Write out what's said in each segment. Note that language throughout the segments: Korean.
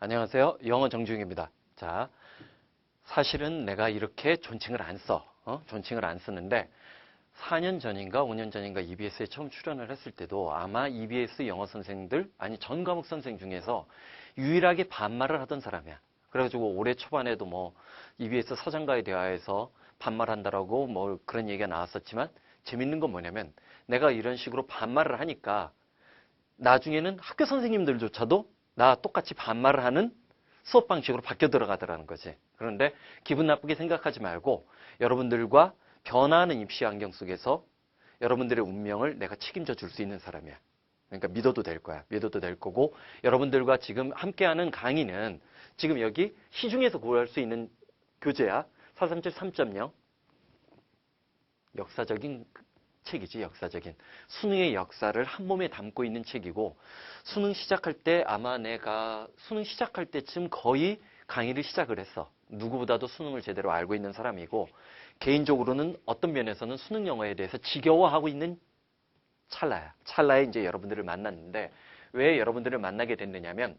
안녕하세요. 영어 정중입니다. 자, 사실은 내가 이렇게 존칭을 안 써. 존칭을 안 쓰는데 4년 전인가 5년 전인가 EBS에 처음 출연을 했을 때도 아마 EBS 영어 선생들, 아니 전 과목 선생 중에서 유일하게 반말을 하던 사람이야. 그래가지고 올해 초반에도 뭐 EBS 사장과의 대화에서 반말한다라고 뭐 그런 얘기가 나왔었지만 재밌는 건 뭐냐면 내가 이런 식으로 반말을 하니까 나중에는 학교 선생님들조차도 나 똑같이 반말을 하는 수업 방식으로 바뀌어 들어가더라는 거지. 그런데 기분 나쁘게 생각하지 말고 여러분들과 변화하는 입시 환경 속에서 여러분들의 운명을 내가 책임져 줄 수 있는 사람이야. 그러니까 믿어도 될 거야. 믿어도 될 거고 여러분들과 지금 함께하는 강의는 지금 여기 시중에서 구할 수 있는 교재야. 437 3.0 역사적인 책이지. 역사적인 수능의 역사를 한 몸에 담고 있는 책이고 수능 시작할 때 아마 내가 수능 시작할 때쯤 거의 강의를 시작을 했어. 누구보다도 수능을 제대로 알고 있는 사람이고 개인적으로는 어떤 면에서는 수능 영어에 대해서 지겨워하고 있는 찰나야. 찰나에 이제 여러분들을 만났는데 왜 여러분들을 만나게 됐느냐면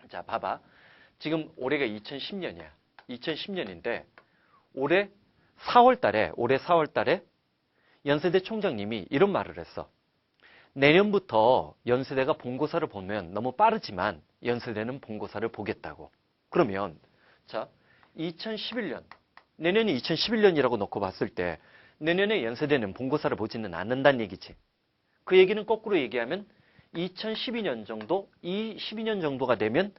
자 봐봐. 지금 올해가 2010년이야. 2010년인데 올해 4월 달에 연세대 총장님이 이런 말을 했어. 내년부터 연세대가 본고사를 보면 너무 빠르지만 연세대는 본고사를 보겠다고. 그러면 자 2011년 내년이 2011년이라고 놓고 봤을 때 내년에 연세대는 본고사를 보지는 않는다는 얘기지. 그 얘기는 거꾸로 얘기하면 2012년 정도, 이 12년 정도가 되면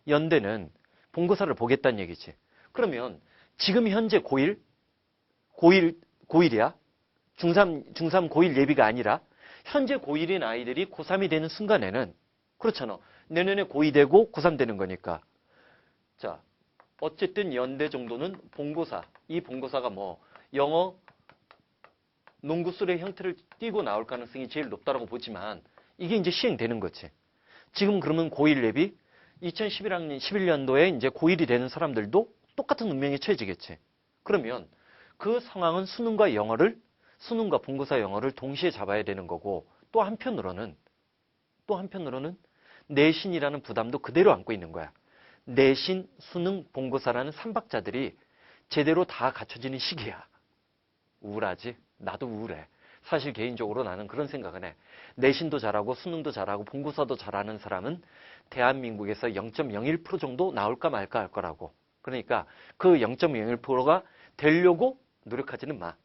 연대는 본고사를 보겠다는 얘기지. 그러면 지금 현재 고1이야. 중3 고1 예비가 아니라 현재 고1인 아이들이 고3이 되는 순간에는 그렇잖아. 내년에 고2 되고 고3 되는 거니까. 자, 어쨌든 연대 정도는 본고사. 이 본고사가 뭐 영어, 농구, 수의 형태를 띠고 나올 가능성이 제일 높다고 보지만 이게 이제 시행되는 거지. 지금 그러면 고1 예비 2011년도에 이제 고1이 되는 사람들도 똑같은 운명에 처해지겠지. 그러면 그 상황은 수능과 본고사 영어를 동시에 잡아야 되는 거고 또 한편으로는 내신이라는 부담도 그대로 안고 있는 거야. 내신, 수능, 본고사라는 삼박자들이 제대로 다 갖춰지는 시기야. 우울하지? 나도 우울해. 사실 개인적으로 나는 그런 생각은 해. 내신도 잘하고 수능도 잘하고 본고사도 잘하는 사람은 대한민국에서 0.01% 정도 나올까 말까 할 거라고. 그러니까 그 0.01%가 되려고 노력하지는 마.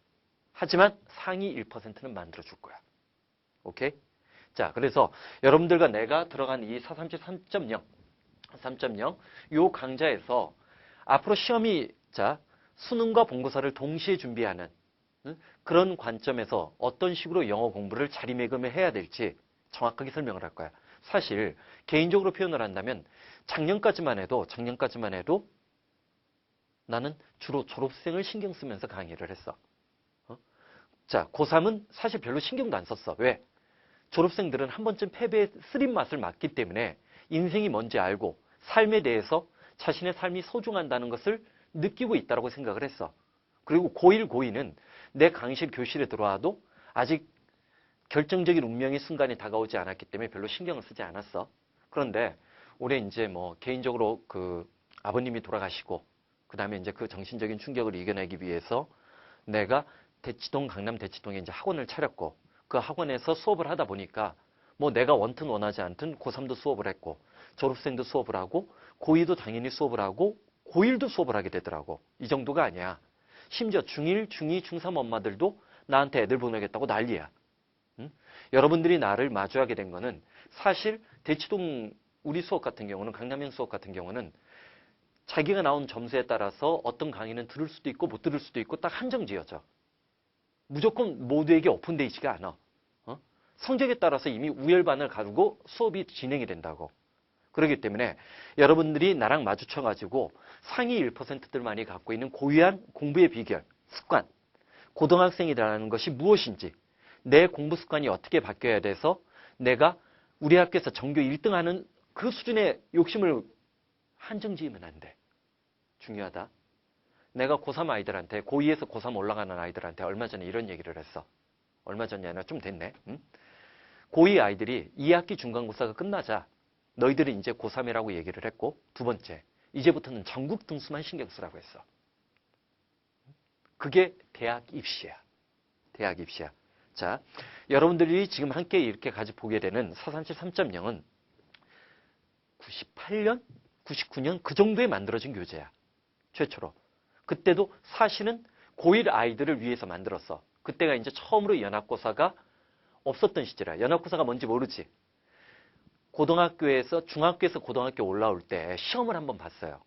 하지만 상위 1%는 만들어줄 거야. 오케이? 자, 그래서 여러분들과 내가 들어간 이 437 3.0 요 강좌에서 앞으로 시험이 수능과 본고사를 동시에 준비하는 그런 관점에서 어떤 식으로 영어 공부를 자리매김을 해야 될지 정확하게 설명을 할 거야. 사실 개인적으로 표현을 한다면 작년까지만 해도 나는 주로 졸업생을 신경 쓰면서 강의를 했어. 자, 고3은 사실 별로 신경도 안 썼어. 왜? 졸업생들은 한 번쯤 패배의 쓰린 맛을 맞기 때문에 인생이 뭔지 알고 삶에 대해서 자신의 삶이 소중한다는 것을 느끼고 있다고 생각을 했어. 그리고 고1, 고2는 내 강의실 교실에 들어와도 아직 결정적인 운명의 순간이 다가오지 않았기 때문에 별로 신경을 쓰지 않았어. 그런데 올해 이제 뭐 개인적으로 그 아버님이 돌아가시고 그 다음에 이제 그 정신적인 충격을 이겨내기 위해서 내가 강남 대치동에 이제 학원을 차렸고 그 학원에서 수업을 하다 보니까 뭐 내가 원튼 원하지 않든 고3도 수업을 했고 졸업생도 수업을 하고 고2도 당연히 수업을 하고 고1도 수업을 하게 되더라고. 이 정도가 아니야. 심지어 중1, 중2, 중3 엄마들도 나한테 애들 보내겠다고 난리야. 응? 여러분들이 나를 마주하게 된 거는 사실 대치동 우리 수업 같은 경우는 강남형 수업 같은 경우는 자기가 나온 점수에 따라서 어떤 강의는 들을 수도 있고 못 들을 수도 있고 딱 한정지어져. 무조건 모두에게 오픈되어 있지가 않아. 성적에 따라서 이미 우열반을 가지고 수업이 진행이 된다고. 그렇기 때문에 여러분들이 나랑 마주쳐가지고 상위 1%들만이 갖고 있는 고유한 공부의 비결, 습관, 고등학생이라는 것이 무엇인지, 내 공부 습관이 어떻게 바뀌어야 돼서 내가 우리 학교에서 전교 1등하는 그 수준의 욕심을 한정지으면 안 돼. 중요하다. 내가 고3 아이들한테, 고2에서 고3 올라가는 아이들한테 얼마 전에 이런 얘기를 했어. 얼마 전이 아니라 좀 됐네. 응? 고2 아이들이 2학기 중간고사가 끝나자 너희들은 이제 고3이라고 얘기를 했고, 두 번째, 이제부터는 전국 등수만 신경 쓰라고 했어. 그게 대학 입시야. 대학 입시야. 자, 여러분들이 지금 함께 이렇게 같이 보게 되는 437 3.0은 98년, 99년 그 정도에 만들어진 교재야. 최초로. 그때도 사실은 고1 아이들을 위해서 만들었어. 그때가 이제 처음으로 연합고사가 없었던 시절이야. 연합고사가 뭔지 모르지. 고등학교에서, 중학교에서 고등학교 올라올 때 시험을 한번 봤어요.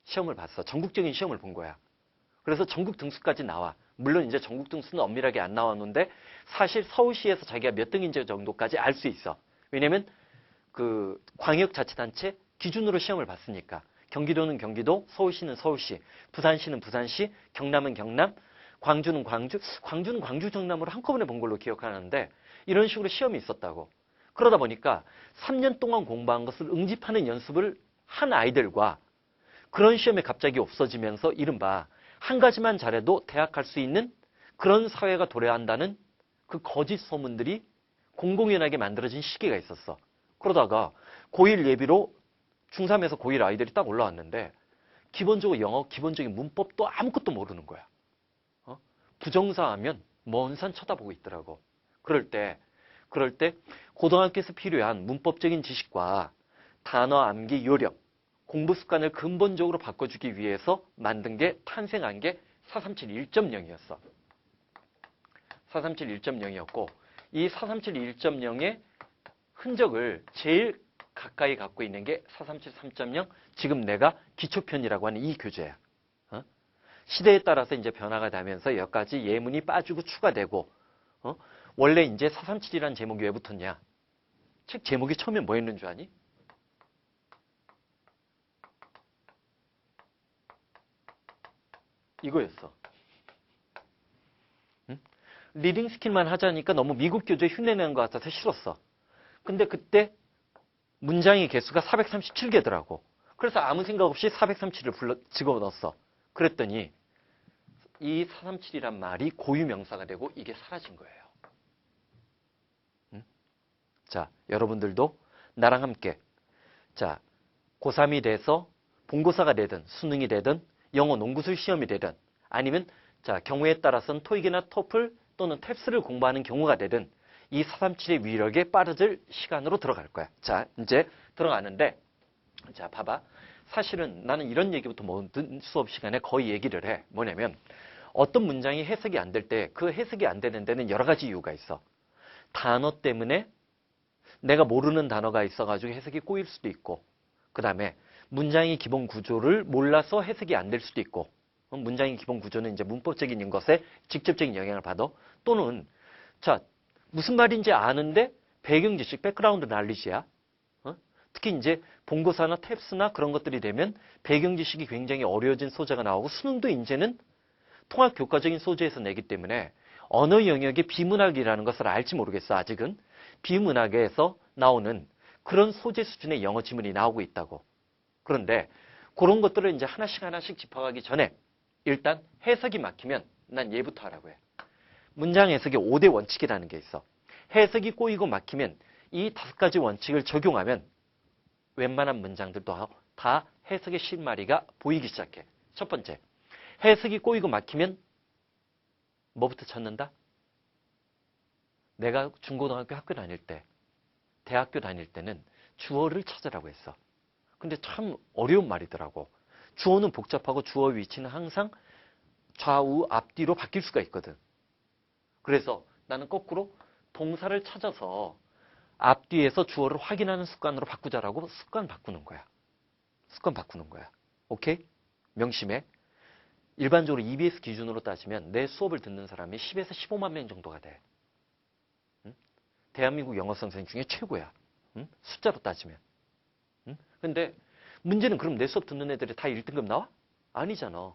시험을 봤어. 전국적인 시험을 본 거야. 그래서 전국 등수까지 나와. 물론 이제 전국 등수는 엄밀하게 안 나왔는데 사실 서울시에서 자기가 몇 등인지 정도까지 알 수 있어. 왜냐면 그 광역자치단체 기준으로 시험을 봤으니까. 경기도는 경기도, 서울시는 서울시, 부산시는 부산시, 경남은 경남, 광주는 광주, 광주는 광주 경남으로 한꺼번에 본 걸로 기억하는데 이런 식으로 시험이 있었다고. 그러다 보니까 3년 동안 공부한 것을 응집하는 연습을 한 아이들과 그런 시험에 갑자기 없어지면서 이른바 한 가지만 잘해도 대학 갈 수 있는 그런 사회가 도래한다는 그 거짓 소문들이 공공연하게 만들어진 시기가 있었어. 그러다가 고1 예비로 중3에서 고1 아이들이 딱 올라왔는데 기본적으로 영어, 기본적인 문법도 아무것도 모르는 거야. 부정사하면 먼 산 쳐다보고 있더라고. 그럴 때 고등학교에서 필요한 문법적인 지식과 단어 암기 요령, 공부 습관을 근본적으로 바꿔주기 위해서 만든 게 탄생한 게 437 1.0이었어. 437 1.0이었고 이 437 1.0의 흔적을 제일 가까이 갖고 있는 게 437 3.0 지금 내가 기초편이라고 하는 이 교재야. 시대에 따라서 이제 변화가 되면서 몇 가지 예문이 빠지고 추가되고 원래 이제 437이라는 제목이 왜 붙었냐? 책 제목이 처음에 뭐였는 줄 아니? 이거였어. 리딩 스킬만 하자니까 너무 미국 교재 흉내내는 것 같아서 싫었어. 근데 그때 문장의 개수가 437개더라고. 그래서 아무 생각 없이 437을 집어넣었어. 그랬더니 이 437이란 말이 고유명사가 되고 이게 사라진 거예요. 자, 여러분들도 나랑 함께 자, 고3이 돼서 본고사가 되든 수능이 되든 영어 농구술 시험이 되든 아니면 자, 경우에 따라서는 토익이나 토플 또는 탭스를 공부하는 경우가 되든 이 437의 위력에 빠르질 시간으로 들어갈 거야. 자, 이제 들어가는데 자, 봐봐. 사실은 나는 이런 얘기부터 모든 수업 시간에 거의 얘기를 해. 뭐냐면 어떤 문장이 해석이 안 될 때 그 해석이 안 되는 데는 여러 가지 이유가 있어. 단어 때문에 내가 모르는 단어가 있어가지고 해석이 꼬일 수도 있고 그 다음에 문장의 기본 구조를 몰라서 해석이 안 될 수도 있고 문장의 기본 구조는 이제 문법적인 것에 직접적인 영향을 받아 또는 자 무슨 말인지 아는데 배경 지식, 백그라운드 날리지야. 특히 이제 본고사나 탭스나 그런 것들이 되면 배경 지식이 굉장히 어려워진 소재가 나오고 수능도 이제는 통합 교과적인 소재에서 내기 때문에 언어 영역의 비문학이라는 것을 알지 모르겠어. 아직은 비문학에서 나오는 그런 소재 수준의 영어 지문이 나오고 있다고. 그런데 그런 것들을 이제 하나씩 짚어가기 전에 일단 해석이 막히면 난 얘부터 하라고 해. 문장 해석의 5대 원칙이라는 게 있어. 해석이 꼬이고 막히면 이 5가지 원칙을 적용하면 웬만한 문장들도 다 해석의 실마리가 보이기 시작해. 첫 번째, 해석이 꼬이고 막히면 뭐부터 찾는다? 내가 중고등학교 학교 다닐 때, 대학교 다닐 때는 주어를 찾으라고 했어. 근데 참 어려운 말이더라고. 주어는 복잡하고 주어 위치는 항상 좌우 앞뒤로 바뀔 수가 있거든. 그래서 나는 거꾸로 동사를 찾아서 앞뒤에서 주어를 확인하는 습관으로 바꾸자라고 습관 바꾸는 거야. 습관 바꾸는 거야. 오케이? 명심해. 일반적으로 EBS 기준으로 따지면 내 수업을 듣는 사람이 10에서 15만 명 정도가 돼. 응? 대한민국 영어 선생님 중에 최고야. 응? 숫자로 따지면. 응? 근데 문제는 그럼 내 수업 듣는 애들이 다 1등급 나와? 아니잖아.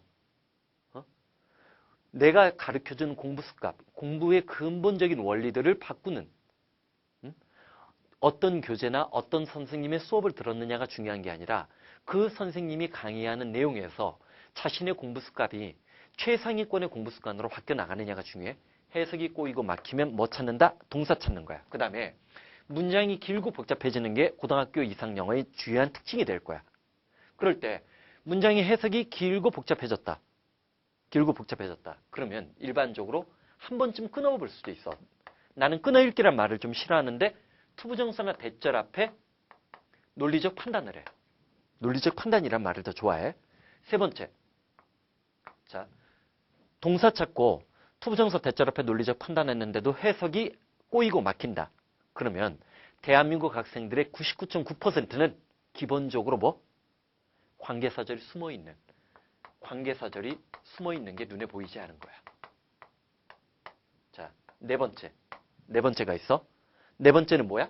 내가 가르쳐주는 공부 습관, 공부의 근본적인 원리들을 바꾸는 어떤 교재나 어떤 선생님의 수업을 들었느냐가 중요한 게 아니라 그 선생님이 강의하는 내용에서 자신의 공부 습관이 최상위권의 공부 습관으로 바뀌어 나가느냐가 중요해. 해석이 꼬이고 막히면 뭐 찾는다? 동사 찾는 거야. 그 다음에 문장이 길고 복잡해지는 게 고등학교 이상 영어의 주요한 특징이 될 거야. 그럴 때 문장의 해석이 길고 복잡해졌다. 길고 복잡해졌다. 그러면 일반적으로 한 번쯤 끊어볼 수도 있어. 나는 끊어읽기란 말을 좀 싫어하는데 투부정사나 대절 앞에 논리적 판단을 해. 논리적 판단이란 말을 더 좋아해. 세 번째. 자, 동사 찾고 투부정사 대절 앞에 논리적 판단했는데도 해석이 꼬이고 막힌다. 그러면 대한민국 학생들의 99.9%는 기본적으로 뭐? 관계사절이 숨어있는 게 눈에 보이지 않은 거야. 자, 네 번째가 있어. 네 번째는 뭐야?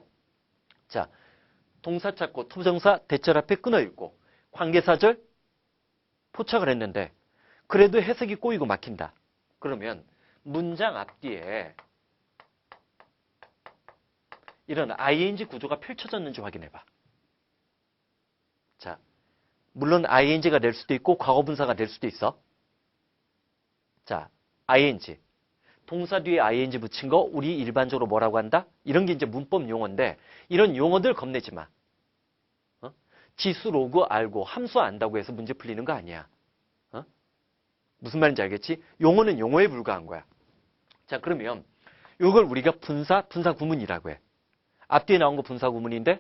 자, 동사 찾고 투부정사 대절 앞에 끊어 읽고 관계사절 포착을 했는데 그래도 해석이 꼬이고 막힌다. 그러면 문장 앞뒤에 이런 ing 구조가 펼쳐졌는지 확인해봐. 자, 물론 ing가 될 수도 있고 과거분사가 될 수도 있어. 자, ing. 동사 뒤에 ing 붙인 거 우리 일반적으로 뭐라고 한다? 이런 게 이제 문법 용어인데 이런 용어들 겁내지 마. 지수, 로그 알고 함수 안다고 해서 문제 풀리는 거 아니야. 무슨 말인지 알겠지? 용어는 용어에 불과한 거야. 자, 그러면 이걸 우리가 분사 구문이라고 해. 앞뒤에 나온 거 분사 구문인데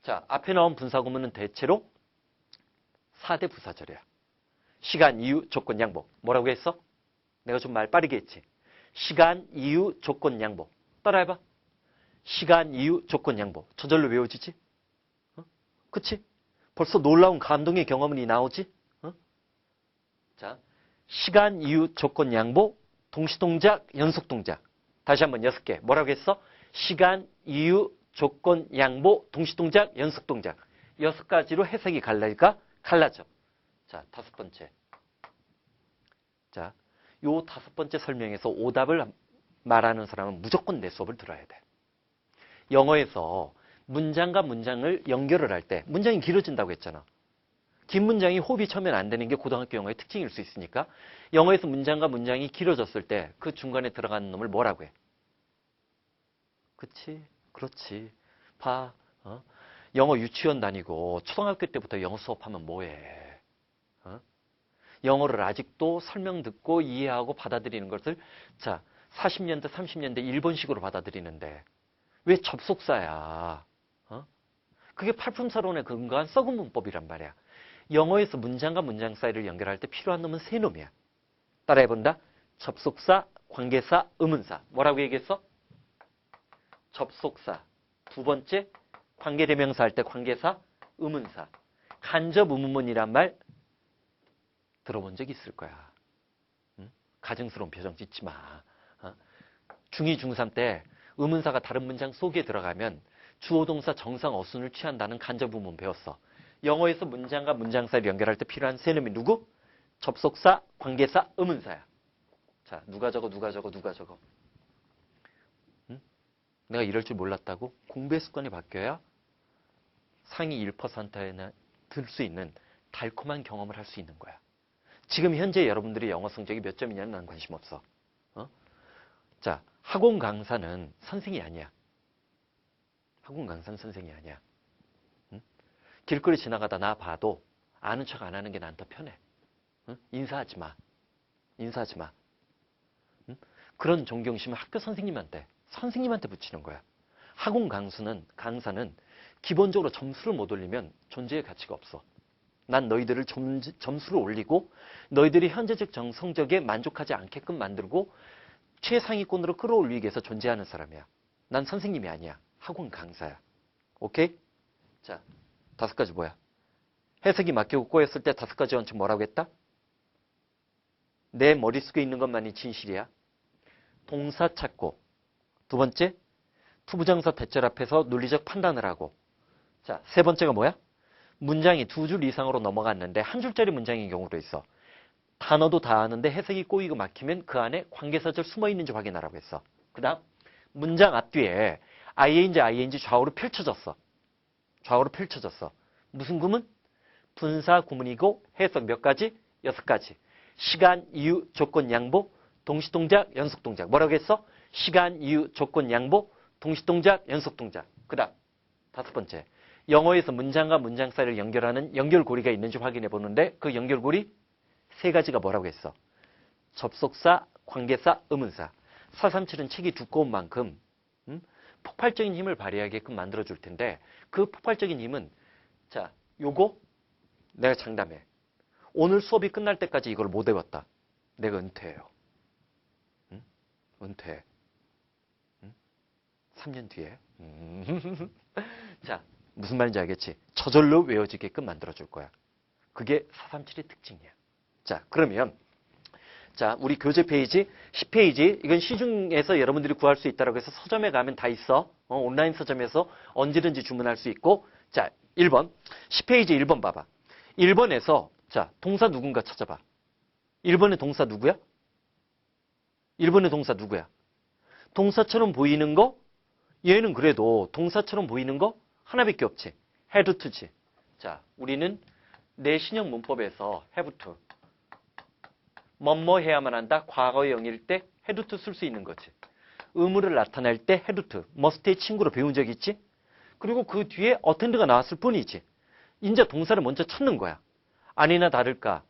자, 앞에 나온 분사 구문은 대체로 4대 부사절이야. 시간, 이유, 조건, 양보. 뭐라고 했어? 내가 좀 말 빠르게 했지. 시간, 이유, 조건, 양보. 따라해봐. 시간, 이유, 조건, 양보. 저절로 외워지지? 그치? 벌써 놀라운 감동의 경험이 나오지? 자, 시간, 이유, 조건, 양보, 동시동작, 연속동작. 다시 한번 6개. 뭐라고 했어? 시간, 이유, 조건, 양보, 동시동작, 연속동작. 6가지로 해석이 갈라져. 자, 5번째. 자, 요 5번째 설명에서 오답을 말하는 사람은 무조건 내 수업을 들어야 돼. 영어에서 문장과 문장을 연결을 할 때 문장이 길어진다고 했잖아. 긴 문장이 호흡이 처음엔 안 되는 게 고등학교 영어의 특징일 수 있으니까 영어에서 문장과 문장이 길어졌을 때 그 중간에 들어가는 놈을 뭐라고 해? 그치? 그렇지. 봐. 영어 유치원 다니고 초등학교 때부터 영어 수업하면 뭐해? 영어를 아직도 설명 듣고 이해하고 받아들이는 것을 자 40년대 30년대 일본식으로 받아들이는데 왜 접속사야? 그게 팔품사론에 근거한 썩은 문법이란 말이야. 영어에서 문장과 문장 사이를 연결할 때 필요한 놈은 3놈이야. 따라해본다. 접속사, 관계사, 의문사. 뭐라고 얘기했어? 접속사. 두 번째, 관계대명사 할 때 관계사, 의문사. 간접 의문문이란 말 들어본 적 있을 거야. 가증스러운 표정 짓지 마. 중2, 중3 때 의문사가 다른 문장 속에 들어가면 주어동사 정상 어순을 취한다는 간접 의문 배웠어. 영어에서 문장과 문장 사이를 연결할 때 필요한 3놈이 누구? 접속사, 관계사, 의문사야. 자, 누가 적어? 내가 이럴 줄 몰랐다고? 공부의 습관이 바뀌어야 상위 1%나 들 수 있는 달콤한 경험을 할 수 있는 거야. 지금 현재 여러분들의 영어 성적이 몇 점이냐는 난 관심 없어. 자, 학원 강사는 선생이 아니야. 학원 강사는 선생이 아니야. 길거리 지나가다 나 봐도 아는 척 안 하는 게 난 더 편해. 인사하지 마. 그런 존경심을 학교 선생님한테 붙이는 거야. 학원 강사는 기본적으로 점수를 못 올리면 존재의 가치가 없어. 난 너희들을 점수를 올리고 너희들이 현재적 성적에 만족하지 않게끔 만들고 최상위권으로 끌어올리기 위해서 존재하는 사람이야. 난 선생님이 아니야. 학원 강사야. 오케이? 자, 5가지 뭐야? 해석이 막히고 꼬였을 때 5가지 원칙 뭐라고 했다? 내 머릿속에 있는 것만이 진실이야. 동사 찾고. 두 번째, 투부정사 대절 앞에서 논리적 판단을 하고. 자, 세 번째가 뭐야? 문장이 2줄 이상으로 넘어갔는데 한 줄짜리 문장인 경우도 있어. 단어도 다 아는데 해석이 꼬이고 막히면 그 안에 관계사절 숨어 있는지 확인하라고 했어. 그 다음 문장 앞뒤에 ing 좌우로 펼쳐졌어. 무슨 구문? 분사 구문이고 해석 몇 가지? 6가지. 시간, 이유, 조건, 양보, 동시동작, 연속동작. 뭐라고 했어? 시간, 이유, 조건, 양보, 동시동작, 연속동작. 그다음 다섯 번째, 영어에서 문장과 문장 사이를 연결하는 연결고리가 있는지 확인해 보는데 그 연결고리 세 가지가 뭐라고 했어? 접속사, 관계사, 의문사. 437은 책이 두꺼운 만큼 폭발적인 힘을 발휘하게끔 만들어줄 텐데 그 폭발적인 힘은 자, 요거 내가 장담해. 오늘 수업이 끝날 때까지 이걸 못 외웠다. 내가 은퇴해요. 응? 은퇴해. 응? 3년 뒤에. 자, 무슨 말인지 알겠지? 저절로 외워지게끔 만들어줄 거야. 그게 437의 특징이야. 자, 그러면 자, 우리 교재 페이지 10페이지 이건 시중에서 여러분들이 구할 수 있다고 해서 서점에 가면 다 있어. 온라인 서점에서 언제든지 주문할 수 있고 자, 1번 10페이지 1번 봐봐. 1번에서 자, 동사 누군가 찾아봐. 1번의 동사 누구야? 1번의 동사 누구야? 동사처럼 보이는 거? 얘는 그래도 동사처럼 보이는 거 하나밖에 없지. had to지. 자, 우리는 내신형 문법에서 have to. 뭐뭐 해야만 한다. 과거의 영일 때 had to 쓸 수 있는 거지. 의무를 나타낼 때 had to. must의 친구로 배운 적 있지? 그리고 그 뒤에 attend가 나왔을 뿐이지. 이제 동사를 먼저 찾는 거야. 아니나 다를까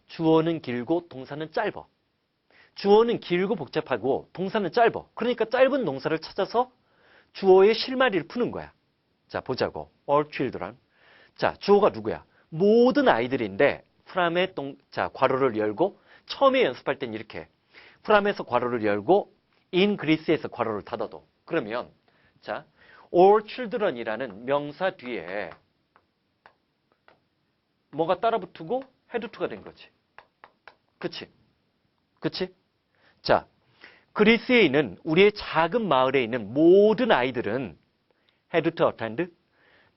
주어는 길고 동사는 짧아. 주어는 길고 복잡하고 동사는 짧아. 그러니까 짧은 동사를 찾아서 주어의 실마리를 푸는 거야. 자, 보자고. all children. 자, 주어가 누구야? 모든 아이들인데 프람의 자, 괄호를 열고 처음에 연습할 땐 이렇게 프람에서 괄호를 열고 in Greece에서 괄호를 닫아도 그러면 자, all children이라는 명사 뒤에 뭐가 따라붙고 had to가 된 거지. 그치? 그치? 자, 그리스에 있는 우리의 작은 마을에 있는 모든 아이들은 had to attend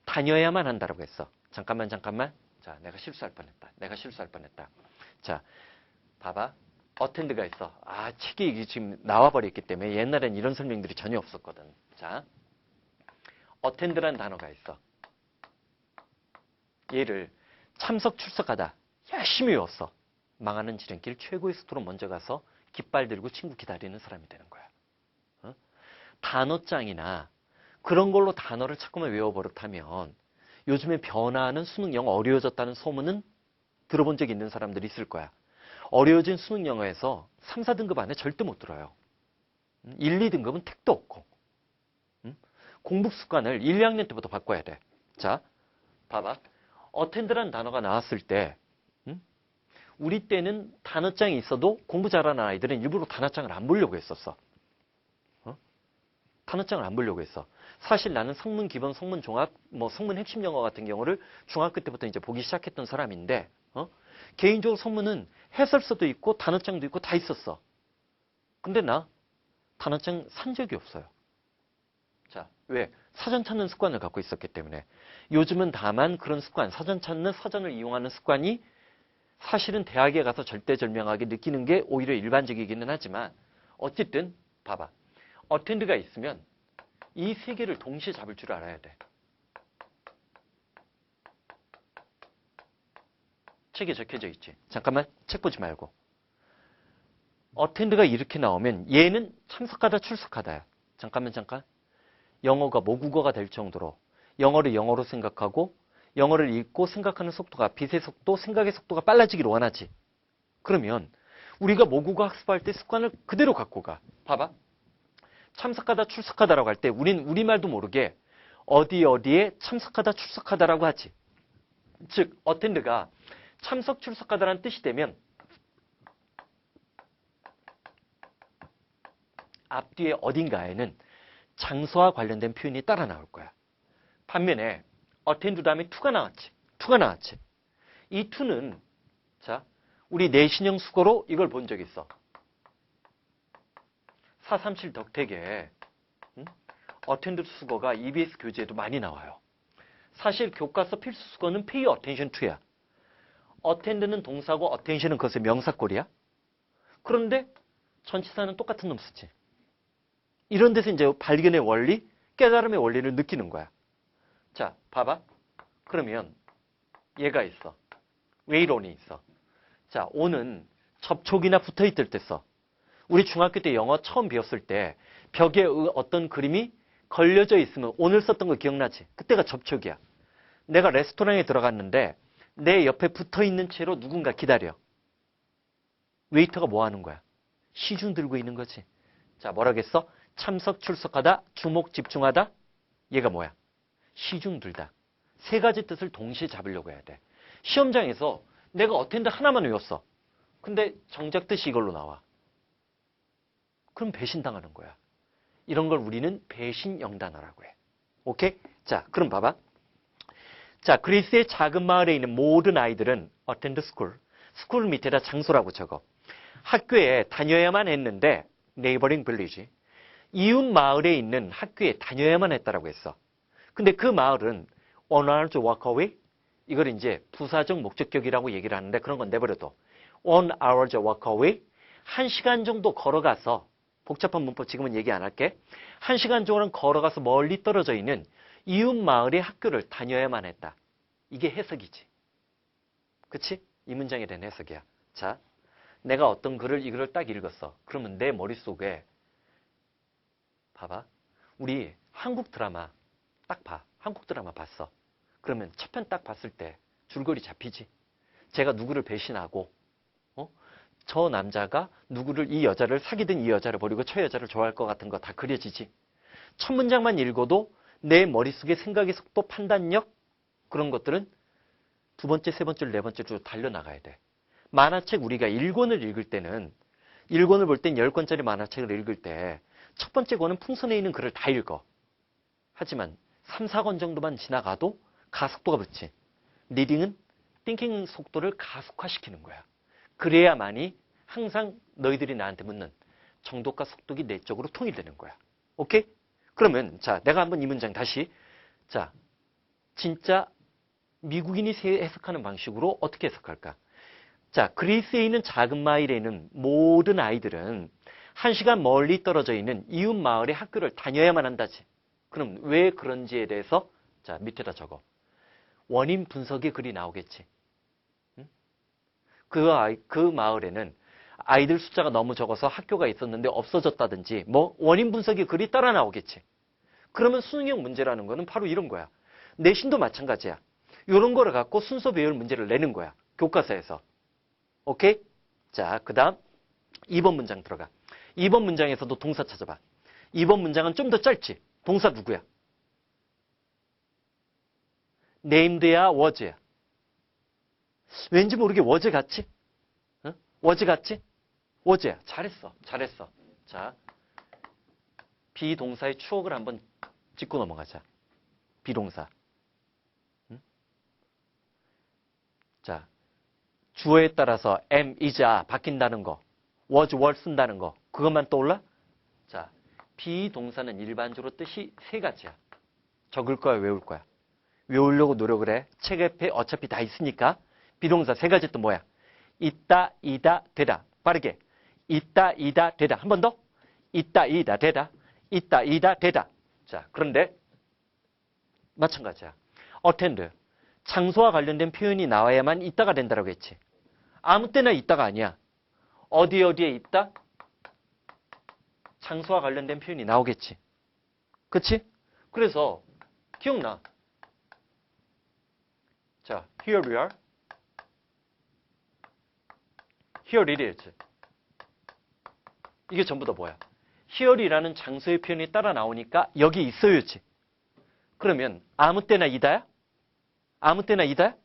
다녀야만 한다라고 했어. 잠깐만. 자, 내가 실수할 뻔했다. 자, 봐봐. attend가 있어. 아, 책이 지금 나와버렸기 때문에 옛날엔 이런 설명들이 전혀 없었거든. 자, attend라는 단어가 있어. 얘를 참석 출석하다. 열심히 외웠어. 망하는 지름길 최고의 속도로 먼저 가서 깃발 들고 친구 기다리는 사람이 되는 거야. 단어장이나 그런 걸로 단어를 자꾸만 외워버릇하면 요즘에 변화하는 수능 영어 어려워졌다는 소문은 들어본 적 있는 사람들이 있을 거야. 어려워진 수능 영어에서 3, 4등급 안에 절대 못 들어요. 1, 2등급은 택도 없고. 공부 습관을 1, 2학년 때부터 바꿔야 돼. 자, 봐봐. attend라는 단어가 나왔을 때 우리 때는 단어장이 있어도 공부 잘하는 아이들은 일부러 단어장을 안 보려고 했었어. 단어장을 안 보려고 했어. 사실 나는 성문 기본, 성문 종합, 성문 핵심 영어 같은 경우를 중학교 때부터 이제 보기 시작했던 사람인데, 개인적으로 성문은 해설서도 있고 단어장도 있고 다 있었어. 근데 나 단어장 산 적이 없어요. 자, 왜? 사전 찾는 습관을 갖고 있었기 때문에. 요즘은 다만 그런 습관, 사전 찾는 사전을 이용하는 습관이 사실은 대학에 가서 절대절명하게 느끼는 게 오히려 일반적이기는 하지만 어쨌든 봐봐. attend가 있으면 이 세 개를 동시에 잡을 줄 알아야 돼. 책에 적혀져 있지. 잠깐만 책 보지 말고. attend가 이렇게 나오면 얘는 참석하다 출석하다야. 잠깐. 영어가 모국어가 될 정도로 영어를 영어로 생각하고 영어를 읽고 생각하는 속도가 빛의 속도, 생각의 속도가 빨라지기를 원하지. 그러면 우리가 모국어 학습할 때 습관을 그대로 갖고 가. 봐봐. 참석하다 출석하다라고 할 때 우린 우리말도 모르게 어디에 참석하다 출석하다라고 하지. 즉 attend가 참석 출석하다라는 뜻이 되면 앞뒤에 어딘가에는 장소와 관련된 표현이 따라 나올 거야. 반면에 attend 다음에 to가 나왔지. 이 to는 자, 우리 내신형 수거로 이걸 본 적 있어. 437 덕택에 attend 수거가 EBS 교재에도 많이 나와요. 사실 교과서 필수 수거는 pay attention to야. attend는 동사고 attention은 그것의 명사꼴이야. 그런데 전치사는 똑같은 놈 쓰지. 이런 데서 이제 발견의 원리, 깨달음의 원리를 느끼는 거야. 자, 봐봐. 그러면 얘가 있어. wait on이 있어. 자, on은 접촉이나 붙어있을 때 써. 우리 중학교 때 영어 처음 배웠을 때 벽에 어떤 그림이 걸려져 있으면 오늘 썼던 거 기억나지? 그때가 접촉이야. 내가 레스토랑에 들어갔는데 내 옆에 붙어있는 채로 누군가 기다려. 웨이터가 뭐 하는 거야? 시중 들고 있는 거지. 자, 뭐라겠어? 참석, 출석하다, 주목, 집중하다. 얘가 뭐야? 시중 들다. 세 가지 뜻을 동시에 잡으려고 해야 돼. 시험장에서 내가 어텐드 하나만 외웠어. 근데 정작 뜻이 이걸로 나와. 그럼 배신당하는 거야. 이런 걸 우리는 배신 영단어라고 해. 오케이? 자, 그럼 봐봐. 자, 그리스의 작은 마을에 있는 모든 아이들은 attend school. school 밑에다 장소라고 적어. 학교에 다녀야만 했는데 neighboring village. 이웃 마을에 있는 학교에 다녀야만 했다라고 했어. 근데 그 마을은 1hour walk away. 이걸 이제 부사적 목적격이라고 얘기를 하는데 그런 건 내버려둬. 1hour walk away. 1시간 정도 걸어가서 복잡한 문법 지금은 얘기 안 할게. 1시간 정도는 걸어가서 멀리 떨어져 있는 이웃 마을의 학교를 다녀야만 했다. 이게 해석이지. 그치? 이 문장에 대한 해석이야. 자, 내가 어떤 글을 이거를 딱 읽었어. 그러면 내 머릿속에 봐봐. 우리 한국 드라마 딱 봐. 한국 드라마 봤어. 그러면 첫 편 딱 봤을 때 줄거리 잡히지. 제가 누구를 배신하고 저 남자가 누구를 이 여자를 사귀든 이 여자를 버리고 저 여자를 좋아할 것 같은 거 다 그려지지. 첫 문장만 읽어도 내 머릿속에 생각의 속도, 판단력 그런 것들은 두 번째, 세 번째, 네 번째로 달려나가야 돼. 만화책 우리가 1권을 읽을 때는 1권을 볼 땐 10권짜리 만화책을 읽을 때 첫 번째 권은 풍선에 있는 글을 다 읽어. 하지만 3, 4권 정도만 지나가도 가속도가 붙지. 리딩은 띵킹 속도를 가속화시키는 거야. 그래야만이 항상 너희들이 나한테 묻는 정도과 속도가 내 쪽으로 통일되는 거야. 오케이? 그러면 자, 내가 한번 이 문장 다시 자, 진짜 미국인이 해석하는 방식으로 어떻게 해석할까? 자, 그리스에 있는 작은 마을에 있는 모든 아이들은 1시간 멀리 떨어져 있는 이웃 마을의 학교를 다녀야만 한다지. 그럼 왜 그런지에 대해서 자, 밑에다 적어. 원인 분석의 글이 나오겠지. 그 마을에는 아이들 숫자가 너무 적어서 학교가 있었는데 없어졌다든지 뭐 원인 분석의 글이 따라 나오겠지. 그러면 수능형 문제라는 거는 바로 이런 거야. 내신도 마찬가지야. 이런 거를 갖고 순서 배열 문제를 내는 거야. 교과서에서. 오케이? 자, 그 다음 2번 문장 들어가. 2번 문장에서도 동사 찾아봐. 2번 문장은 좀 더 짧지. 동사 누구야? named야 was야? 왠지 모르게 was 같지? 어? was 같지? was야. 잘했어. 잘했어. 자, 비동사의 추억을 한번 짚고 넘어가자. 비동사. 자, 주어에 따라서 am, is, are 바뀐다는 거. was, were 쓴다는 거. 그것만 떠올라? 자, 비동사는 일반적으로 뜻이 세 가지야. 적을 거야, 외울 거야? 외우려고 노력을 해. 책 옆에 어차피 다 있으니까. 비동사 세 가지 또 뭐야? 있다, 이다, 되다. 빠르게. 있다, 이다, 되다. 한 번 더. 있다, 이다, 되다. 있다, 이다, 되다. 자, 그런데 마찬가지야. attend. 장소와 관련된 표현이 나와야만 있다가 된다라고 했지. 아무 때나 있다가 아니야. 어디에 있다? 장소와 관련된 표현이 나오겠지. 그치? 그래서 기억나. 자, here we are. Here it is. 이게 전부 다 뭐야? here이라는 장소의 표현이 따라 나오니까 여기 있어야지. 그러면 아무 때나 이다야? 아무 때나 이다야?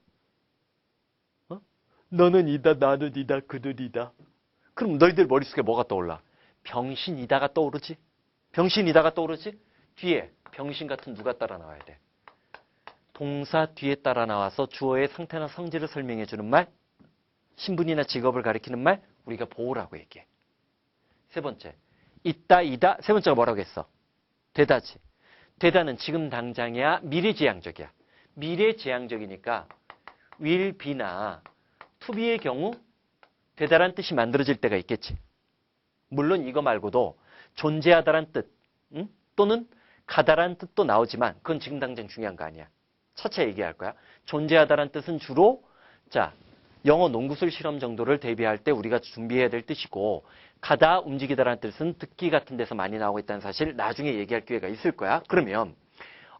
너는 이다, 나는 이다, 그는 이다. 그럼 너희들 머릿속에 뭐가 떠올라? 병신이다가 떠오르지? 병신이다가 떠오르지? 뒤에 병신 같은 누가 따라 나와야 돼? 동사 뒤에 따라 나와서 주어의 상태나 성질을 설명해 주는 말, 신분이나 직업을 가리키는 말, 우리가 보호라고 얘기해. 세 번째, 있다, 이다. 세 번째가 뭐라고 했어? 되다지. 되다는 지금 당장이야, 미래지향적이야. 미래지향적이니까 will be나 to be의 경우 되다란 뜻이 만들어질 때가 있겠지. 물론 이거 말고도 존재하다란 뜻 또는 가다란 뜻도 나오지만 그건 지금 당장 중요한 거 아니야. 차차 얘기할 거야. 존재하다란 뜻은 주로 자 영어 농구술 실험 정도를 대비할 때 우리가 준비해야 될 뜻이고 가다, 움직이다라는 뜻은 듣기 같은 데서 많이 나오고 있다는 사실 나중에 얘기할 기회가 있을 거야. 그러면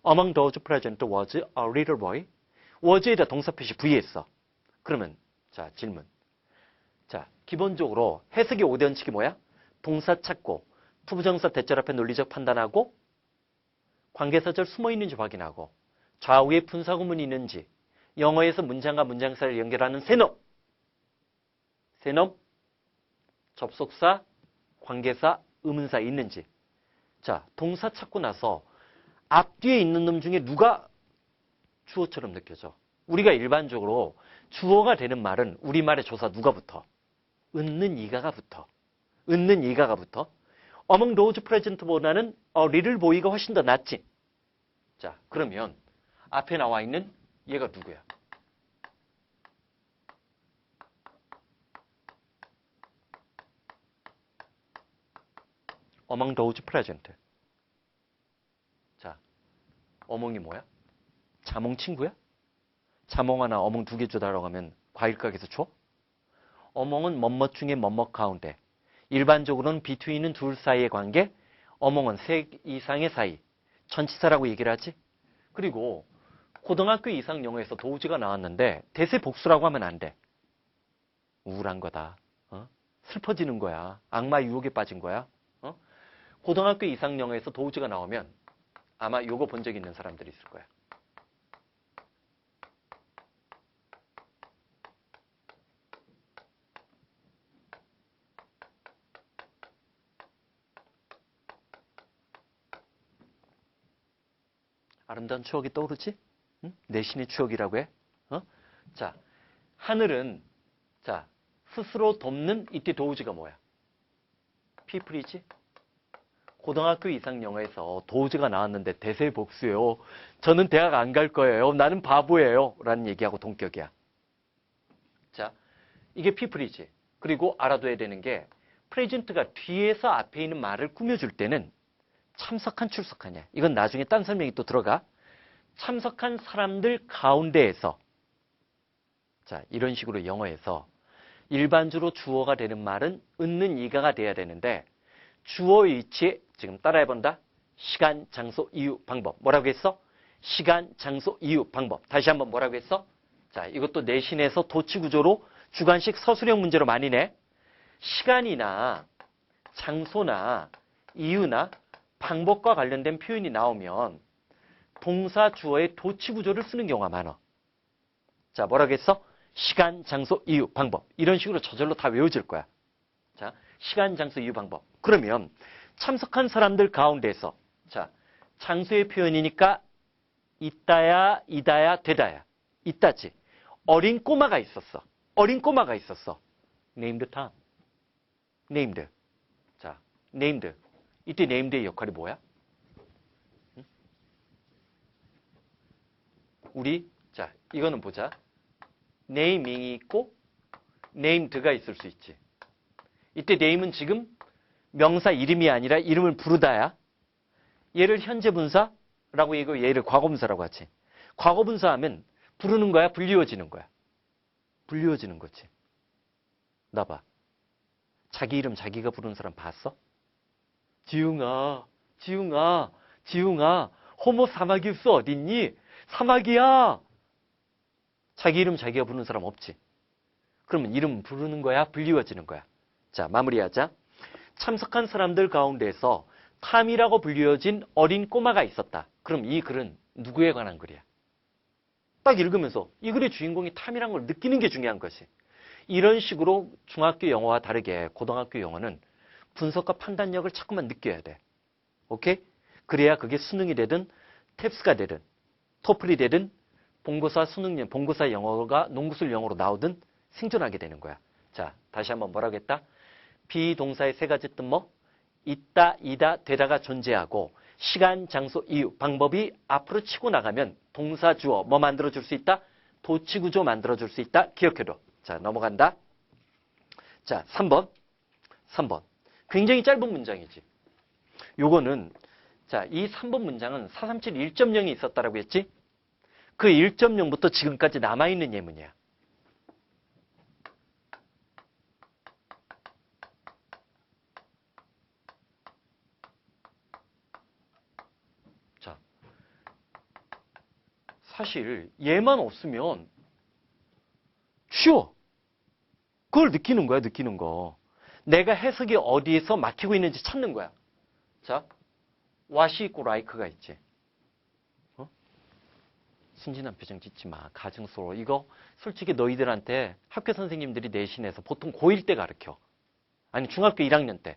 Among those present was a little boy. was에다 동사 표시 V했어. 그러면 자 질문. 자 기본적으로 해석의 5대 원칙이 뭐야? 동사 찾고 투부정사 대절 앞에 논리적 판단하고 관계사절 숨어 있는지 확인하고 좌우에 분사구문이 있는지 영어에서 문장과 문장 사이를 연결하는 세놈, 접속사, 관계사, 의문사 있는지. 자, 동사 찾고 나서 앞뒤에 있는 놈 중에 누가 주어처럼 느껴져? 우리가 일반적으로 주어가 되는 말은 우리말의 조사 누가 붙어? 은는 이가가 붙어. Among those present보다는 little boy가 훨씬 더 낫지. 자, 그러면 앞에 나와 있는 얘가 누구야? Among those present. 자, 어몽이 뭐야? 자몽 친구야? 자몽 하나 어몽 2개 줘달라고 하면 과일 가게에서 줘? 어몽은 뭐뭇 중에 뭐뭇 가운데. 일반적으로는 between은 둘 사이의 관계, 어몽은 3 이상의 사이. 전치사라고 얘기를 하지? 그리고 고등학교 이상 영어에서 도우지가 나왔는데 대세 복수라고 하면 안 돼. 우울한 거다. 슬퍼지는 거야. 악마 유혹에 빠진 거야. 고등학교 이상 영어에서 도우지가 나오면 아마 요거 본 적 있는 사람들이 있을 거야. 아름다운 추억이 떠오르지? 응? 내신의 추억이라고 해. 자, 하늘은 자 스스로 돕는 이때 도우지가 뭐야? people이지? 고등학교 이상 영어에서 도우지가 나왔는데 대세 복수예요. 저는 대학 안 갈 거예요. 나는 바보예요. 라는 얘기하고 동격이야. 자, 이게 people이지. 그리고 알아둬야 되는 게 프레젠트가 뒤에서 앞에 있는 말을 꾸며줄 때는 참석한 출석하냐. 이건 나중에 딴 설명이 또 들어가. 참석한 사람들 가운데에서 자 이런 식으로 영어에서 일반주로 주어가 되는 말은 은는 이가가 돼야 되는데 주어 위치에 지금 따라해본다. 시간, 장소, 이유, 방법. 뭐라고 했어? 시간, 장소, 이유, 방법. 다시 한번 뭐라고 했어? 자 이것도 내신에서 도치구조로 주관식 서술형 문제로 많이 내. 시간이나 장소나 이유나 방법과 관련된 표현이 나오면 동사 주어의 도치 구조를 쓰는 경우가 많아. 자, 뭐라고 했어? 시간, 장소, 이유, 방법. 이런 식으로 저절로 다 외워질 거야. 자, 시간, 장소, 이유, 방법. 그러면 참석한 사람들 가운데서 자, 장소의 표현이니까 있다야, 이다야, 되다야. 있다지. 어린 꼬마가 있었어. named Tom. named. 자, named. 이때 named의 역할이 뭐야? 우리 자 이거는 보자. naming이 있고 named가 있을 수 있지. 이때 name은 지금 명사 이름이 아니라 이름을 부르다야. 얘를 현재 분사라고 얘기하고 얘를 과거분사라고 하지. 과거분사하면 부르는 거야, 불리워지는 거야? 불리워지는 거지. 나 봐. 자기 이름 자기가 부르는 사람 봤어? 지웅아, 호모 사마기우스 어딨니? 사마귀야. 자기 이름 자기가 부르는 사람 없지. 그러면 이름 부르는 거야? 불리워지는 거야? 자, 마무리하자. 참석한 사람들 가운데서 탐이라고 불리워진 어린 꼬마가 있었다. 그럼 이 글은 누구에 관한 글이야? 딱 읽으면서 이 글의 주인공이 탐이란 걸 느끼는 게 중요한 것이. 이런 식으로 중학교 영어와 다르게 고등학교 영어는 분석과 판단력을 자꾸만 느껴야 돼. 오케이? 그래야 그게 수능이 되든 탭스가 되든 토플이 되든 본고사 수능 본고사 영어가 농구술 영어로 나오든 생존하게 되는 거야. 자, 다시 한번 뭐라고 했다? 비동사의 3가지 뜻 뭐? 있다, 이다, 되다가 존재하고 시간, 장소, 이유, 방법이 앞으로 치고 나가면 동사, 주어 뭐 만들어줄 수 있다? 도치구조 만들어줄 수 있다. 기억해둬. 자, 넘어간다. 자, 3번. 굉장히 짧은 문장이지. 요거는 자, 이 3번 문장은 437 1.0이 있었다라고 했지? 그 1.0부터 지금까지 남아있는 예문이야. 사실 얘만 없으면 쉬워. 그걸 느끼는 거야, 느끼는 거. 내가 해석이 어디에서 막히고 있는지 찾는 거야. 자, what이 있고 like가 있지. 순진한 표정 짓지 마. 가증스러워. 이거 솔직히 너희들한테 학교 선생님들이 내신에서 보통 고1 때 가르쳐. 아니 중학교 1학년 때.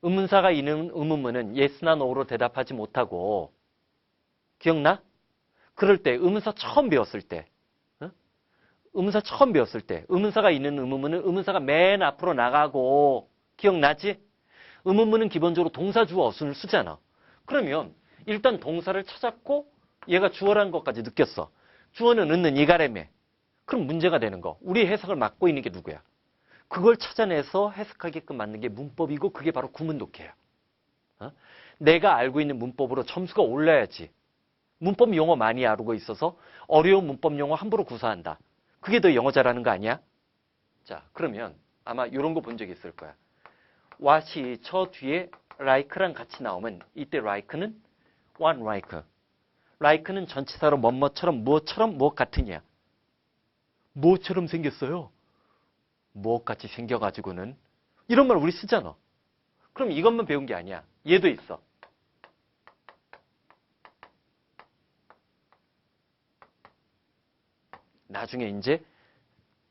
의문사가 있는 의문문은 yes나 no로 대답하지 못하고 기억나? 그럴 때 의문사 처음 배웠을 때 의문사 처음 배웠을 때 의문사가 있는 의문문은 의문사가 맨 앞으로 나가고 기억나지? 의문문은 기본적으로 동사 주어 어순을 쓰잖아. 그러면 일단 동사를 찾았고 얘가 주어라는 것까지 느꼈어. 주어는 있는 이가래매. 그럼 문제가 되는 거. 우리 해석을 맡고 있는 게 누구야? 그걸 찾아내서 해석하게끔 만든 게 문법이고 그게 바로 구문독해야. 내가 알고 있는 문법으로 점수가 올라야지. 문법 용어 많이 알고 있어서 어려운 문법 용어 함부로 구사한다. 그게 더 영어 잘하는 거 아니야? 자, 그러면 아마 이런 거 본 적 있을 거야. what이 저 뒤에 like랑 같이 나오면 이때 like는 one like. like는 전치사로 뭐뭐처럼 무엇처럼 무엇 같으냐. 뭐처럼 생겼어요? 무엇같이 생겨가지고는 이런 말 우리 쓰잖아. 그럼 이것만 배운 게 아니야. 얘도 있어. 나중에 이제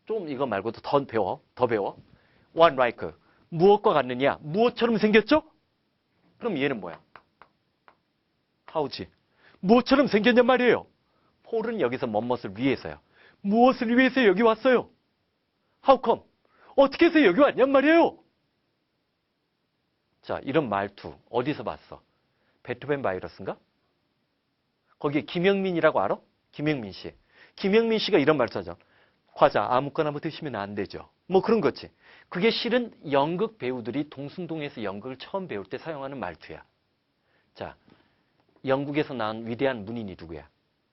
좀 이거 말고도 더 배워. one like. 무엇과 같느냐? 무엇처럼 생겼죠? 그럼 얘는 뭐야? how지. 무엇처럼 생겼냔 말이에요. 폴은 여기서 뭐뭇을 위해서요. 무엇을 위해서 여기 왔어요? how come? 어떻게 해서 여기 왔냔 말이에요. 자, 이런 말투 어디서 봤어? 베토벤 바이러스인가? 거기에 김영민이라고 알아? 김영민 씨. 김영민 씨가 이런 말투 하죠. 과자 아무거나 뭐 드시면 안 되죠. 뭐 그런 거지. 그게 실은 연극 배우들이 동숭동에서 연극을 처음 배울 때 사용하는 말투야. 자, 영국에서 나온 위대한 문인이 누구야?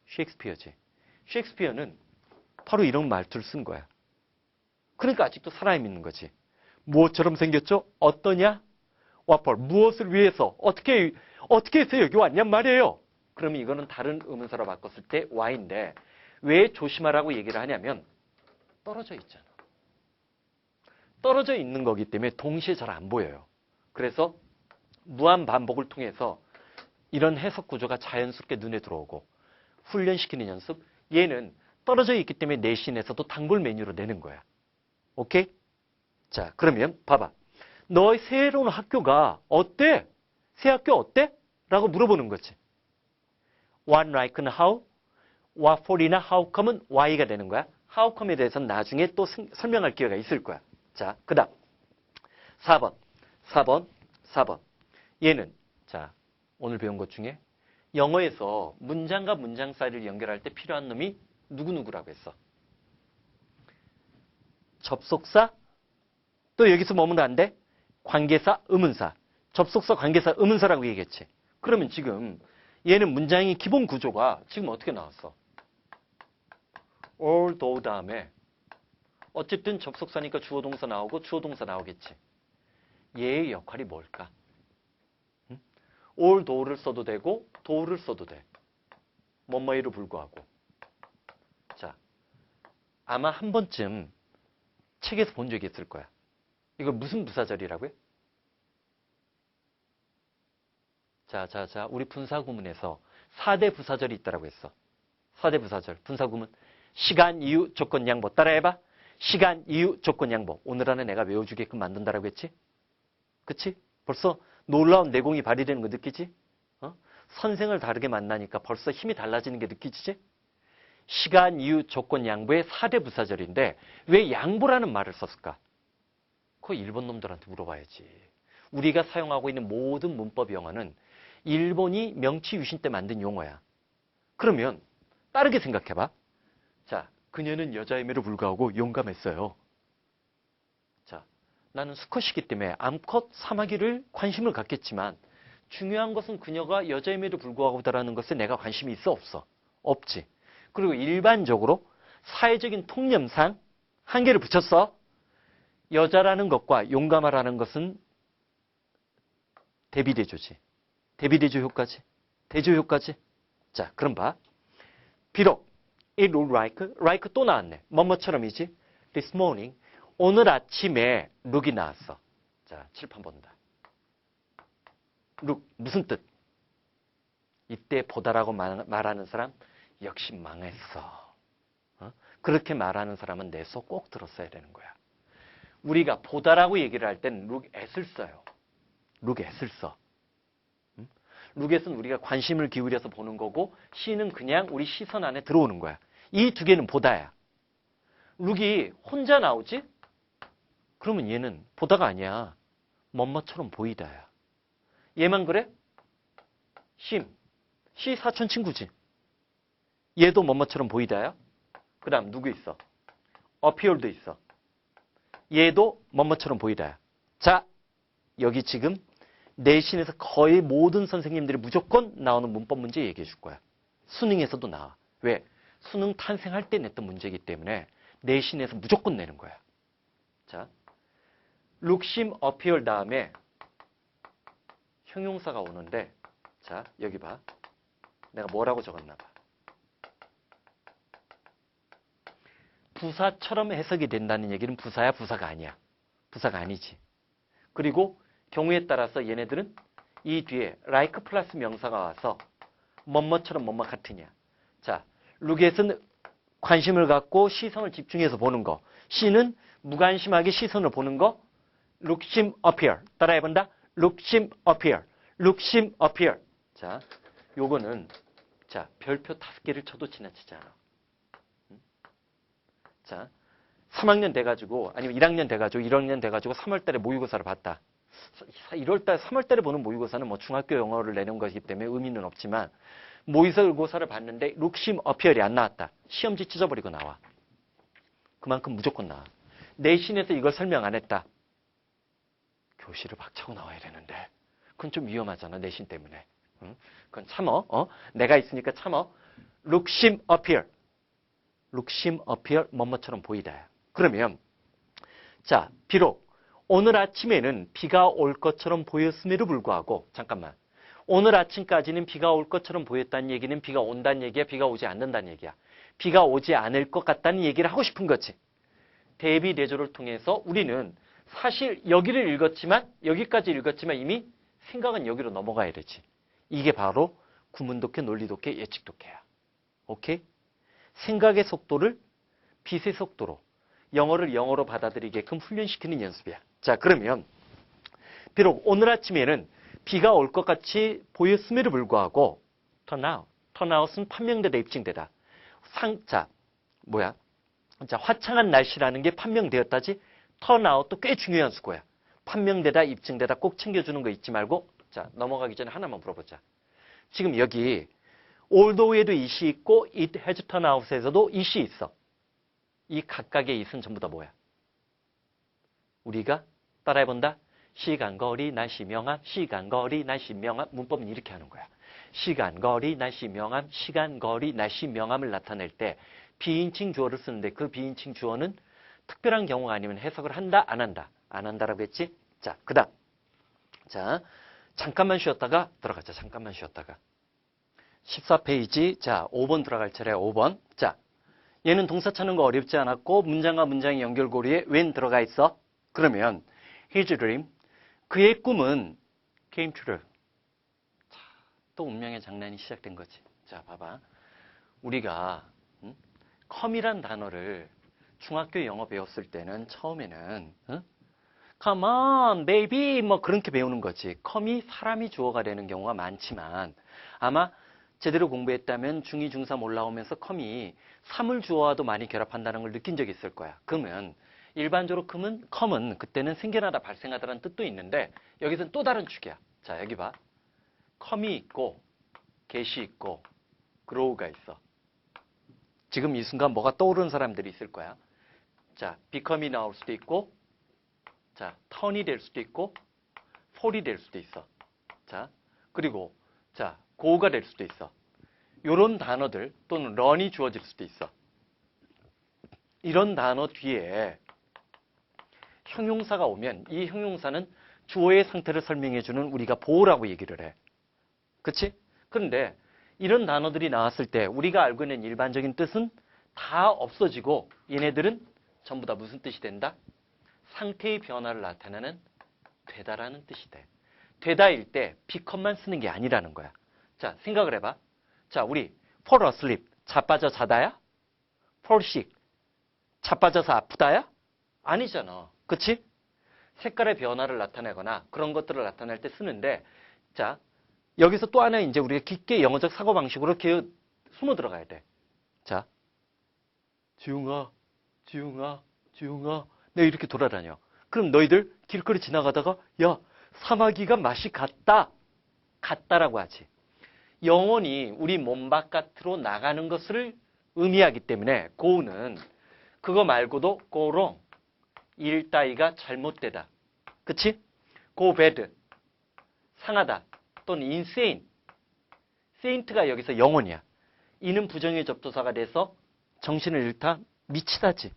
셰익스피어지. 셰익스피어는 바로 이런 말투를 쓴 거야. 그러니까 아직도 살아있는 거지. 무엇처럼 생겼죠? 어떠냐? 와펄. 무엇을 위해서? 어떻게 해서 여기 왔냔 말이에요. 그러면 이거는 다른 의문사로 바꿨을 때 why인데 왜 조심하라고 얘기를 하냐면 떨어져 있잖아. 떨어져 있는 거기 때문에 동시에 잘 안 보여요. 그래서 무한 반복을 통해서 이런 해석 구조가 자연스럽게 눈에 들어오고 훈련시키는 연습. 얘는 떨어져 있기 때문에 내신에서도 단골 메뉴로 내는 거야. 오케이? 자, 그러면 봐봐. 너의 새로운 학교가 어때? 새 학교 어때? 라고 물어보는 거지. What like는 how, what for이나 how come은 why가 되는 거야. how come에 대해서는 나중에 또 설명할 기회가 있을 거야. 자, 그 다음 4번. 얘는 자, 오늘 배운 것 중에 영어에서 문장과 문장 사이를 연결할 때 필요한 놈이 누구누구라고 했어. 접속사, 또 여기서 머무르면 안 돼? 관계사, 의문사. 접속사, 관계사, 의문사라고 얘기했지. 그러면 지금 얘는 문장의 기본 구조가 지금 어떻게 나왔어? although 다음에 어쨌든 접속사니까 주어 동사 나오고 주어 동사 나오겠지. 얘의 역할이 뭘까? although를 써도 되고 though를 써도 돼. 뭐뭐에도 불구하고. 자, 아마 한 번쯤 책에서 본 적이 있을 거야. 이거 무슨 부사절이라고요? 자, 우리 분사구문에서 4대 부사절이 있다라고 했어. 4대 부사절, 분사구문. 시간, 이유, 조건, 양보. 따라해봐. 시간, 이유, 조건, 양보. 오늘 안에 내가 외워주게끔 만든다라고 했지? 그치? 벌써 놀라운 내공이 발휘되는 거 느끼지? 선생을 다르게 만나니까 벌써 힘이 달라지는 게 느끼지지? 시간, 이유, 조건, 양보의 4대 부사절인데 왜 양보라는 말을 썼을까? 그거 일본 놈들한테 물어봐야지. 우리가 사용하고 있는 모든 문법 용어는 일본이 명치 유신 때 만든 용어야. 그러면 빠르게 생각해봐. 자, 그녀는 여자임에도 불구하고 용감했어요. 자, 나는 수컷이기 때문에 암컷 사마귀를 관심을 갖겠지만 중요한 것은 그녀가 여자임에도 불구하고라는 것에 내가 관심이 있어 없어? 없지. 그리고 일반적으로 사회적인 통념상 한계를 붙였어. 여자라는 것과 용감하라는 것은 대비대조지. 대비대조 효과지. 대조 효과지. 자, 그럼 봐. 비록 it looked like 또 나왔네. 뭐뭐처럼이지. This morning, 오늘 아침에 look이 나왔어. 자, 칠판 본다. look, 무슨 뜻? 이때 보다라고 말하는 사람 역시 망했어. 그렇게 말하는 사람은 내 속 꼭 들었어야 되는 거야. 우리가 보다라고 얘기를 할 땐 look at을 써요. look at을 써. look at은 우리가 관심을 기울여서 보는 거고 see는 그냥 우리 시선 안에 들어오는 거야. 이 두 개는 보다야. look이 혼자 나오지? 그러면 얘는 보다가 아니야. 뭐뭐처럼 보이다야. 얘만 그래? 심. 시 사촌 친구지. 얘도 뭐뭐처럼 보이다야. 그 다음 누구 있어? appear도 있어. 얘도 뭐뭐처럼 보이다야. 자, 여기 지금 내신에서 거의 모든 선생님들이 무조건 나오는 문법 문제 얘기해 줄 거야. 수능에서도 나와. 왜? 수능 탄생할 때 냈던 문제이기 때문에 내신에서 무조건 내는 거야. 자, look, seem, appear 다음에 형용사가 오는데, 자, 여기 봐. 내가 뭐라고 적었나 봐. 부사처럼 해석이 된다는 얘기는 부사야, 부사가 아니야. 부사가 아니지. 그리고 경우에 따라서 얘네들은 이 뒤에 like 플러스 명사가 와서 뭐뭐처럼 뭐뭐 같으냐. 자, lookat은 관심을 갖고 시선을 집중해서 보는 거. see는 무관심하게 시선을 보는 거. look, seem, appear. 따라해본다. look, seem, appear. look, seem, appear. 자, 요거는 자, 별표 5개를 쳐도 지나치지 않아. 자, 3학년 돼가지고 아니면 1학년 돼가지고 1학년 돼가지고 3월달에 모의고사를 봤다. 1월달 3월달에 보는 모의고사는 뭐 중학교 영어를 내는 것이기 때문에 의미는 없지만 모의고사를 봤는데 look, seem, appear이 안 나왔다. 시험지 찢어버리고 나와. 그만큼 무조건 나와. 내신에서 이걸 설명 안 했다. 교실을 박차고 나와야 되는데 그건 좀 위험하잖아. 내신 때문에. 응? 그건 참어. 내가 있으니까 참어. look, seem, appear. look, seem, appear 뭐뭐처럼 보이다. 그러면 자, 비록 오늘 아침에는 비가 올 것처럼 보였음에도 불구하고 잠깐만. 오늘 아침까지는 비가 올 것처럼 보였다는 얘기는 비가 온다는 얘기야, 비가 오지 않는다는 얘기야. 비가 오지 않을 것 같다는 얘기를 하고 싶은 거지. 대비 내조를 통해서 우리는 사실 여기를 읽었지만 여기까지 읽었지만 이미 생각은 여기로 넘어가야 되지. 이게 바로 구문독해, 논리독해, 예측독해야. 오케이? 생각의 속도를 빛의 속도로, 영어를 영어로 받아들이게끔 훈련시키는 연습이야. 자, 그러면 비록 오늘 아침에는 비가 올 것 같이 보였음에도 불구하고 turn out은 판명되다, 입증되다. 자, 화창한 날씨라는 게 판명되었다지 turn out도 꽤 중요한 수고야. 판명되다, 입증되다 꼭 챙겨주는 거 잊지 말고 자, 넘어가기 전에 하나만 물어보자. 지금 여기 although에도 it이 있고 it has turned out에서도 it이 있어. 이 각각의 it은 전부 다 뭐야? 우리가 따라해본다. 시간, 거리, 날씨, 명암, 시간, 거리, 날씨, 명암. 문법은 이렇게 하는 거야. 시간, 거리, 날씨, 명암, 시간, 거리, 날씨, 명암을 나타낼 때 비인칭 주어를 쓰는데 그 비인칭 주어는 특별한 경우가 아니면 해석을 한다, 안 한다? 안 한다라고 했지? 자, 그 다음. 자, 잠깐만 쉬었다가 들어가자. 잠깐만 쉬었다가. 14페이지. 자, 5번 들어갈 차례야. 5번. 자, 얘는 동사 찾는 거 어렵지 않았고 문장과 문장의 연결고리에 when 들어가 있어. 그러면 his dream, 그의 꿈은 came true. 자, 또 운명의 장난이 시작된 거지. 자, 봐봐. 우리가 come이란 단어를 중학교 영어 배웠을 때는 처음에는 come on, baby 뭐 그렇게 배우는 거지. come이 사람이 주어가 되는 경우가 많지만 아마 제대로 공부했다면 중2, 중3 올라오면서 come이 사물 주어와도 많이 결합한다는 걸 느낀 적이 있을 거야. 그러면 일반적으로 come은 그때는 생겨나다, 발생하다라는 뜻도 있는데 여기서는 또 다른 축이야. 자, 여기 봐. come이 있고 get이 있고 grow가 있어. 지금 이 순간 뭐가 떠오르는 사람들이 있을 거야. 자, become이 나올 수도 있고 자, turn이 될 수도 있고 fall이 될 수도 있어. 자, 그리고 자, go가 될 수도 있어. 이런 단어들 또는 run이 주어질 수도 있어. 이런 단어 뒤에 형용사가 오면 이 형용사는 주어의 상태를 설명해주는 우리가 보어라고 얘기를 해. 그치? 그런데 이런 단어들이 나왔을 때 우리가 알고 있는 일반적인 뜻은 다 없어지고 얘네들은 전부 다 무슨 뜻이 된다? 상태의 변화를 나타내는 되다라는 뜻이 돼. 되다일 때 become만 쓰는 게 아니라는 거야. 자, 생각을 해봐. 자, 우리 fall asleep, 자빠져 자다야? fall sick, 자빠져서 아프다야? 아니잖아. 그치? 색깔의 변화를 나타내거나 그런 것들을 나타낼 때 쓰는데, 자, 여기서 또 하나 이제 우리가 깊게 영어적 사고방식으로 이렇게 숨어 들어가야 돼. 자, 지웅아, 지웅아, 지웅아. 내가 이렇게 돌아다녀. 그럼 너희들 길거리 지나가다가, 야, 사마귀가 맛이 같다. 같다라고 하지. 영혼이 우리 몸 바깥으로 나가는 것을 의미하기 때문에 go는 그거 말고도 go wrong, 일 따위가 잘못되다. 그치? go bad, 상하다. 또는 insane, saint가 여기서 영혼이야. 이는 부정의 접두사가 돼서 정신을 잃다, 미치다지.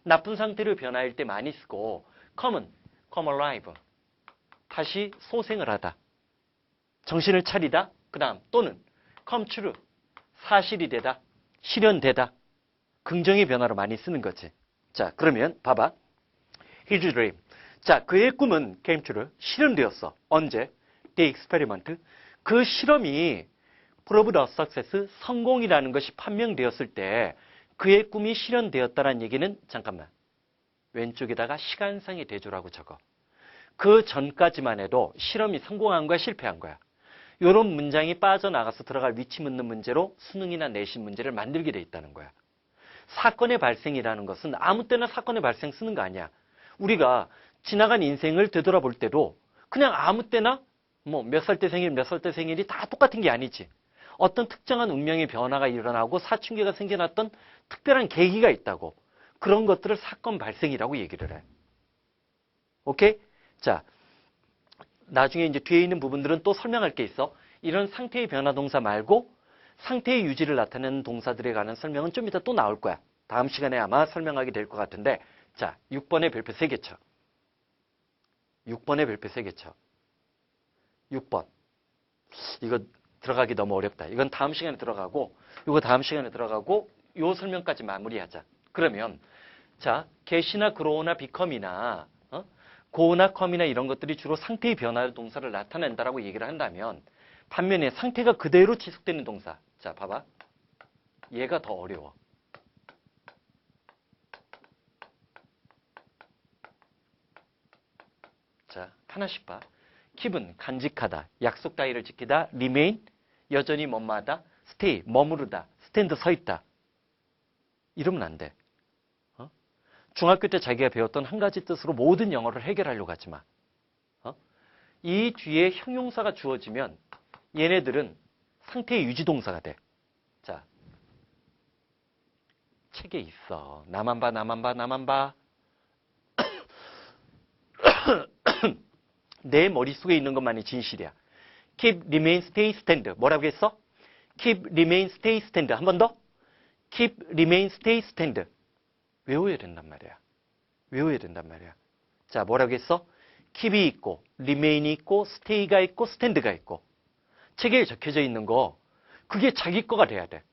나쁜 상태로 변화할 때 많이 쓰고 come은 come alive, 다시 소생을 하다, 정신을 차리다. 그 다음 또는 come true, 사실이 되다, 실현되다. 긍정의 변화로 많이 쓰는 거지. 자, 그러면 봐봐. His dream. 자, 그의 꿈은 came true, 실현되었어. 언제? The experiment. 그 실험이 proved a success, 성공이라는 것이 판명되었을 때 그의 꿈이 실현되었다는 얘기는 잠깐만. 왼쪽에다가 시간상의 대조라고 적어. 그 전까지만 해도 실험이 성공한 거야, 실패한 거야. 이런 문장이 빠져나가서 들어갈 위치 묻는 문제로 수능이나 내신 문제를 만들게 돼 있다는 거야. 사건의 발생이라는 것은 아무 때나 사건의 발생 쓰는 거 아니야. 우리가 지나간 인생을 되돌아볼 때도 그냥 아무 때나 뭐 몇 살 때 생일, 몇 살 때 생일이 다 똑같은 게 아니지. 어떤 특정한 운명의 변화가 일어나고 사춘기가 생겨났던 특별한 계기가 있다고. 그런 것들을 사건 발생이라고 얘기를 해. 오케이? 자, 나중에 이제 뒤에 있는 부분들은 또 설명할 게 있어. 이런 상태의 변화 동사 말고 상태의 유지를 나타내는 동사들에 관한 설명은 좀 이따 또 나올 거야. 다음 시간에 아마 설명하게 될 것 같은데, 자, 6번의 별표 3개 쳐. 6번의 별표 3개 쳐. 6번. 이거 들어가기 너무 어렵다. 이건 다음 시간에 들어가고, 이거 다음 시간에 들어가고, 요 설명까지 마무리하자. 그러면 자, get이나 grow나 become이나 go나 come이나 이런 것들이 주로 상태의 변화 동사를 나타낸다라고 얘기를 한다면, 반면에 상태가 그대로 지속되는 동사. 자, 봐봐. 얘가 더 어려워. 자, 하나씩 봐. keep은 간직하다, 약속 따위를 지키다, remain, 여전히 뭐뭐하다, stay, 머무르다, stand, 서 있다. 이러면 안 돼. 중학교 때 자기가 배웠던 한 가지 뜻으로 모든 영어를 해결하려고 하지 마. 이 뒤에 형용사가 주어지면 얘네들은 상태의 유지동사가 돼. 자, 책에 있어. 나만 봐, 나만 봐, 나만 봐. 내 머릿속에 있는 것만이 진실이야. Keep, remain, stay, stand. 뭐라고 했어? Keep, remain, stay, stand. 한 번 더. Keep, remain, stay, stand. 외워야 된단 말이야. 외워야 된단 말이야. 자, 뭐라고 했어? keep이 있고, remain이 있고, stay가 있고, stand가 있고. 책에 적혀져 있는 거, 그게 자기 거가 돼야 돼.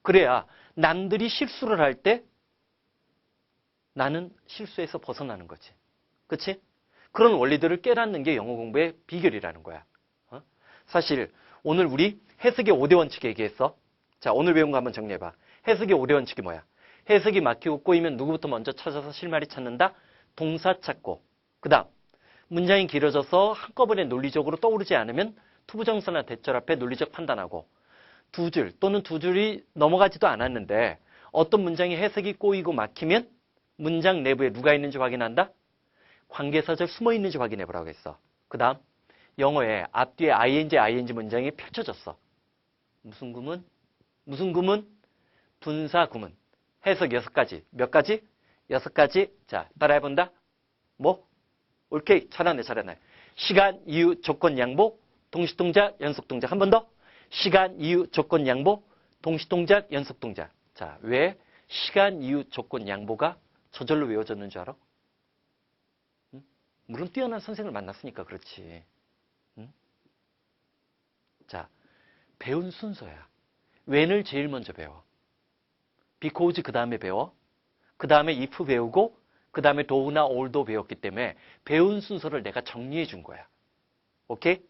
그래야 남들이 실수를 할 때 나는 실수에서 벗어나는 거지. 그치? 그런 원리들을 깨닫는 게 영어 공부의 비결이라는 거야. 사실 오늘 우리 해석의 5대 원칙 얘기했어. 자, 오늘 배운 거 한번 정리해봐. 해석의 5대 원칙이 뭐야? 해석이 막히고 꼬이면 누구부터 먼저 찾아서 실마리 찾는다? 동사 찾고. 그 다음, 문장이 길어져서 한꺼번에 논리적으로 떠오르지 않으면 투부정사나 대절 앞에 논리적 판단하고, 두 줄 또는 두 줄이 넘어가지도 않았는데 어떤 문장이 해석이 꼬이고 막히면 문장 내부에 누가 있는지 확인한다? 관계사절 숨어 있는지 확인해 보라고 했어. 그 다음, 영어에 앞뒤에 ing 문장이 펼쳐졌어. 무슨 구문? 무슨 구문? 분사 구문. 해석 6가지. 몇 가지? 6가지. 자, 따라해본다. 뭐? 오케이. 잘하네, 잘하네. 시간, 이유, 조건, 양보, 동시동작, 연속동작. 한 번 더. 시간, 이유, 조건, 양보, 동시동작, 연속동작. 자, 왜 시간, 이유, 조건, 양보가 저절로 외워졌는 줄 알아? 응? 물론 뛰어난 선생을 만났으니까 그렇지. 응? 자, 배운 순서야. when을 제일 먼저 배워. because 그 다음에 배워. 그 다음에 if 배우고 그 다음에 do나 all도 배웠기 때문에 배운 순서를 내가 정리해 준 거야. 오케이?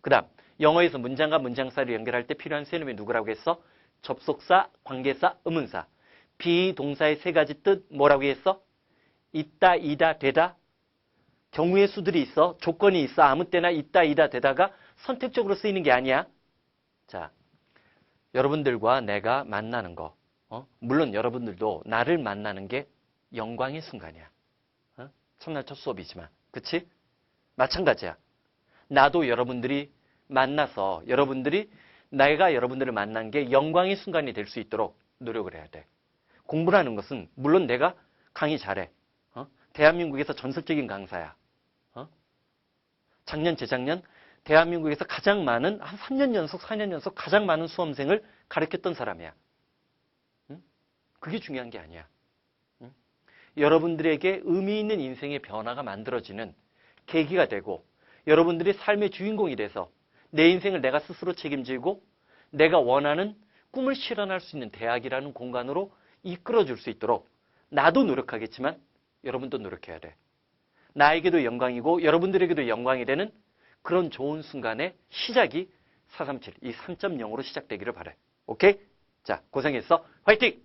그 다음 영어에서 문장과 문장 사이를 연결할 때 필요한 세놈이 누구라고 했어? 접속사, 관계사, 의문사. 비동사의 세 가지 뜻 뭐라고 했어? 있다, 이다, 되다. 경우의 수들이 있어. 조건이 있어. 아무 때나 있다, 이다, 되다가 선택적으로 쓰이는 게 아니야. 자, 여러분들과 내가 만나는 거. 물론 여러분들도 나를 만나는 게 영광의 순간이야. 첫날 첫 수업이지만. 그치? 마찬가지야. 나도 여러분들이 만나서 내가 여러분들을 만난 게 영광의 순간이 될 수 있도록 노력을 해야 돼. 공부라는 것은 물론 내가 강의 잘해. 대한민국에서 전설적인 강사야. 작년, 재작년 대한민국에서 가장 많은 한 3년 연속, 4년 연속 가장 많은 수험생을 가르쳤던 사람이야. 그게 중요한 게 아니야. 여러분들에게 의미 있는 인생의 변화가 만들어지는 계기가 되고 여러분들이 삶의 주인공이 돼서 내 인생을 내가 스스로 책임지고 내가 원하는 꿈을 실현할 수 있는 대학이라는 공간으로 이끌어줄 수 있도록 나도 노력하겠지만 여러분도 노력해야 돼. 나에게도 영광이고 여러분들에게도 영광이 되는 그런 좋은 순간의 시작이 437, 이 3.0으로 시작되기를 바래. 오케이? 자, 고생했어. 화이팅!